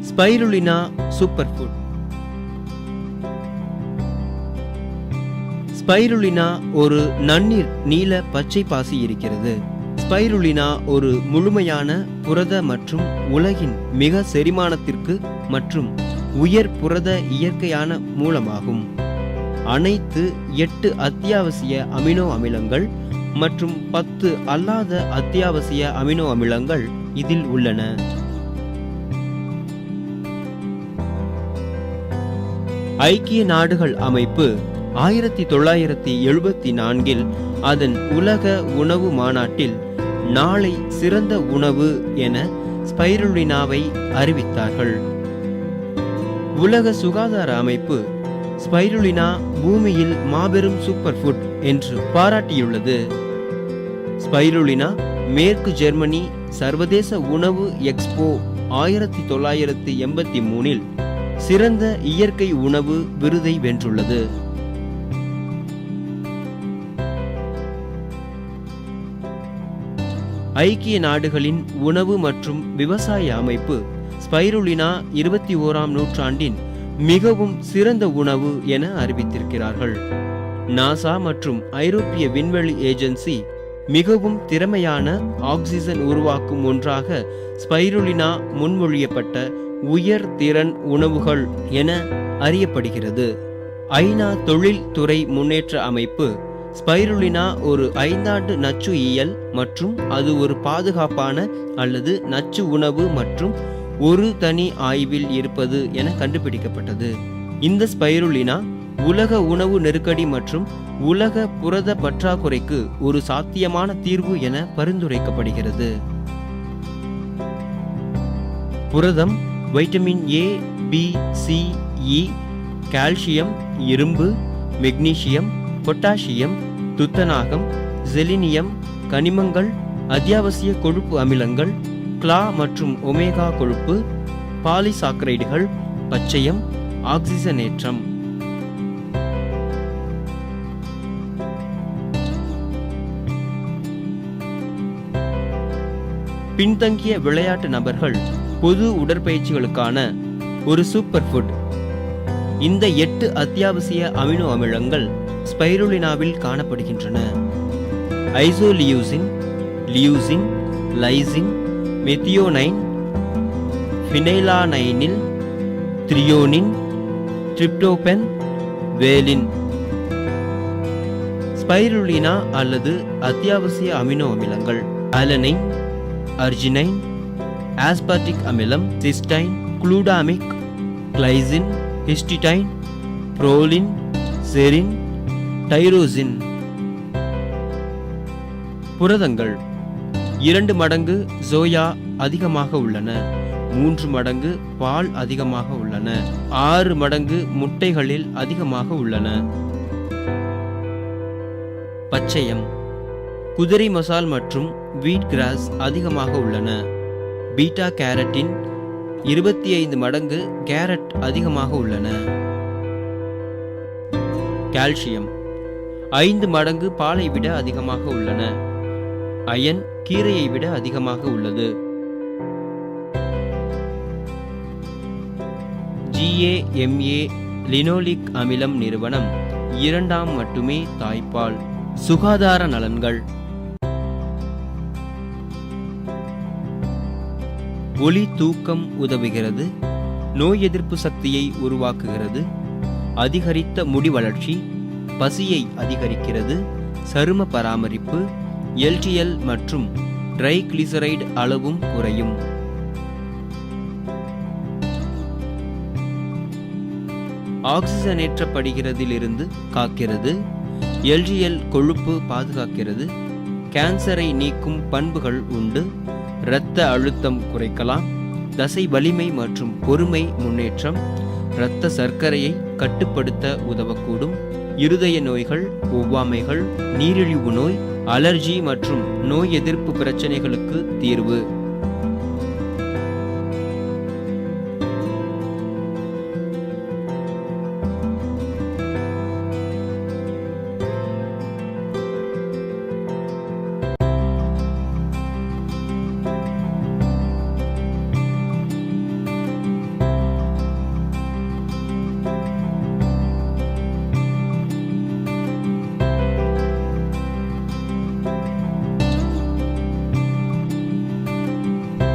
Spirulina super food. Spirulina ஒரு நன்னீர் நீல பச்சை பாசி இருக்கிறது. ஸ்பைருலினா ஒரு முழுமையான புரத மற்றும் உலகின் மிக செரிமானத்திற்கு மற்றும் உயர் புரத இயற்கையான மூலமாகும். அனைத்து 8 அத்தியாவசிய அமினோ அமிலங்கள் மற்றும் 10 அல்லாத அத்தியாவசிய அமினோ அமிலங்கள் இதில் உள்ளன. ஐக்கிய நாடுகள் அமைப்பு 1974 அதன் உலக உணவு மாநாட்டில் நாளை சிறந்த உணவு என ஸ்பைருலினாவை அறிவித்தார்கள். உலக சுகாதார அமைப்பு ஸ்பைருலினா பூமியில் மாபெரும் சூப்பர் ஃபுட் என்று பாராட்டியுள்ளது. ஸ்பைருலினா மேற்கு ஜெர்மனி சர்வதேச உணவு எக்ஸ்போ 1983 சிறந்த இயற்கை உணவு விருதை வென்றுள்ளது. ஐக்கிய நாடுகளின் உணவு மற்றும் விவசாய அமைப்பு ஸ்பைருலினா 21ஆம் நூற்றாண்டின் மிகவும் சிறந்த உணவு என அறிவித்திருக்கிறார்கள். நாசா மற்றும் ஐரோப்பிய விண்வெளி ஏஜென்சி மிகவும் திறமையான ஆக்சிஜன் உருவாக்கும் ஒன்றாக ஸ்பைருலினா முன்மொழியப்பட்ட உயர் திறன் உணவுகள் என அறியப்படுகிறது. ஐநா தொழில் துறை முன்னேற்ற அமைப்பு ஸ்பைருலினா ஒரு 5 ஆண்டு நச்சு இயல் மற்றும் அது ஒரு பாதுகாப்பான அல்லது நச்சு உணவு மற்றும் ஒரு தனி ஆய்வில் இருப்பது என கண்டுபிடிக்கப்பட்டது. இந்த ஸ்பைருலினா உலக உணவு நெருக்கடி மற்றும் உலக புரத பற்றாக்குறைக்கு ஒரு சாத்தியமான தீர்வு என பரிந்துரைக்கப்படுகிறது. புரதம் vitamin A, B, C, E, calcium, இரும்பு, மெக்னீசியம், பொட்டாசியம், துத்தநாகம், செலினியம், கனிமங்கள், அத்தியாவசிய கொழுப்பு அமிலங்கள், கிளா மற்றும் ஒமேகா கொழுப்பு, பாலிசாக்கரைடுகள், பச்சையம், ஆக்சிஜனேற்றம். பின்தங்கிய விளையாட்டு நபர்கள் பொது உடற்பயிற்சிகளுக்கான ஒரு சூப்பர் ஃபுட். இந்த 8 அத்தியாவசிய அமினோ அமிலங்கள் ஸ்பைருலினாவில் காணப்படுகின்றன. ஐசோலியூசின், லியூசின், லைசின், மெத்தியோனைன், ஃபினைலானைனில், த்ரியோனின், ட்ரிப்டோபன், வேலின். ஸ்பைருலினா அல்லது அத்தியாவசிய அமினோ அமிலங்கள் அலனைன், அர்ஜினைன், ஆஸ்பார்டிக் அமிலம், cysteine, glutamic, glycine, histidine, proline, serine, tyrosine. புரதங்கள் 2 மடங்கு சோயா அதிகமாக உள்ளன, 3 மடங்கு பால் அதிகமாக உள்ளன, 6 மடங்கு முட்டைகளில் அதிகமாக உள்ளன. பச்சையம் குதிரை மசால் மற்றும் வீட் கிராஸ் அதிகமாக உள்ளன. பீட்டா கேரட்டின் 25 மடங்கு கேரட் அதிகமாக உள்ளன. கால்சியம் 5 மடங்கு பாலை விட அதிகமாக உள்ளன. அயன் கீரையை விட அதிகமாக உள்ளது. GAMA லினோலிக் அமிலம் நிறுவனம் 2ஆம் மட்டுமே தாய்ப்பால். சுகாதார நலன்கள் ஒளி தூக்கம் உதவுகிறது, நோய் எதிர்ப்பு சக்தியை உருவாக்குகிறது, அதிகரித்த முடி வளர்ச்சி, பசியை அதிகரிக்கிறது, சரும பராமரிப்பு, LDL மற்றும் ட்ரைகிளிசரைடு அளவும் குறையும். ஆக்சிஜனேற்றப்படுகிறதிலிருந்து காக்கிறது, LDL கொழுப்பு பாதுகாக்கிறது, கேன்சரை நீக்கும் பண்புகள் உண்டு, இரத்த அழுத்தம் குறைக்கலாம், தசை வலிமை மற்றும் பொறுமை முன்னேற்றம், இரத்த சர்க்கரையை கட்டுப்படுத்த உதவக்கூடும், இருதய நோய்கள், ஒவ்வாமைகள், நீரிழிவு நோய், அலர்ஜி மற்றும் நோய் எதிர்ப்பு பிரச்சனைகளுக்கு தீர்வு.